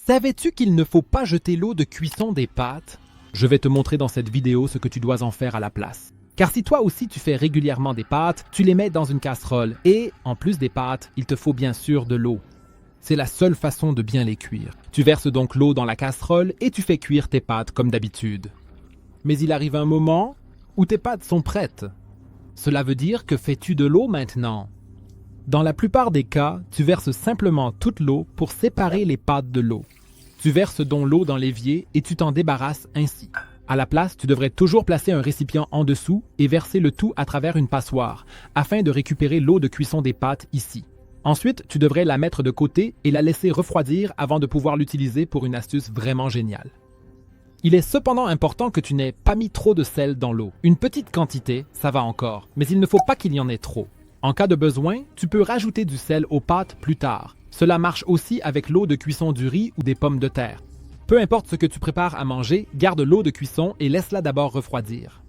Savais-tu qu'il ne faut pas jeter l'eau de cuisson des pâtes? Je vais te montrer dans cette vidéo ce que tu dois en faire à la place. Car si toi aussi tu fais régulièrement des pâtes, tu les mets dans une casserole et, en plus des pâtes, il te faut bien sûr de l'eau. C'est la seule façon de bien les cuire. Tu verses donc l'eau dans la casserole et tu fais cuire tes pâtes comme d'habitude. Mais il arrive un moment où tes pâtes sont prêtes. Cela veut dire que fais-tu de l'eau maintenant? Dans la plupart des cas, tu verses simplement toute l'eau pour séparer les pâtes de l'eau. Tu verses donc l'eau dans l'évier et tu t'en débarrasses ainsi. À la place, tu devrais toujours placer un récipient en dessous et verser le tout à travers une passoire, afin de récupérer l'eau de cuisson des pâtes ici. Ensuite, tu devrais la mettre de côté et la laisser refroidir avant de pouvoir l'utiliser pour une astuce vraiment géniale. Il est cependant important que tu n'aies pas mis trop de sel dans l'eau. Une petite quantité, ça va encore, mais il ne faut pas qu'il y en ait trop. En cas de besoin, tu peux rajouter du sel aux pâtes plus tard. Cela marche aussi avec l'eau de cuisson du riz ou des pommes de terre. Peu importe ce que tu prépares à manger, garde l'eau de cuisson et laisse-la d'abord refroidir.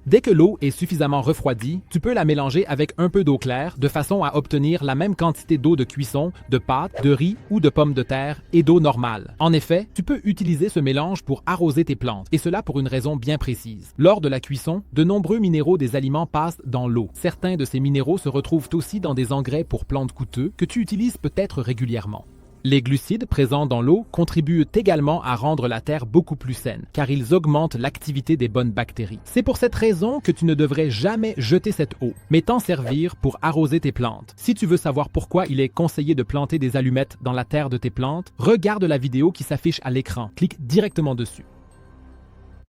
Dès que l'eau est suffisamment refroidie, tu peux la mélanger avec un peu d'eau claire de façon à obtenir la même quantité d'eau de cuisson, de pâtes, de riz ou de pommes de terre et d'eau normale. En effet, tu peux utiliser ce mélange pour arroser tes plantes, et cela pour une raison bien précise. Lors de la cuisson, de nombreux minéraux des aliments passent dans l'eau. Certains de ces minéraux se retrouvent aussi dans des engrais pour plantes coûteux que tu utilises peut-être régulièrement. Les glucides présents dans l'eau contribuent également à rendre la terre beaucoup plus saine, car ils augmentent l'activité des bonnes bactéries. C'est pour cette raison que tu ne devrais jamais jeter cette eau, mais t'en servir pour arroser tes plantes. Si tu veux savoir pourquoi il est conseillé de planter des allumettes dans la terre de tes plantes, regarde la vidéo qui s'affiche à l'écran, clique directement dessus.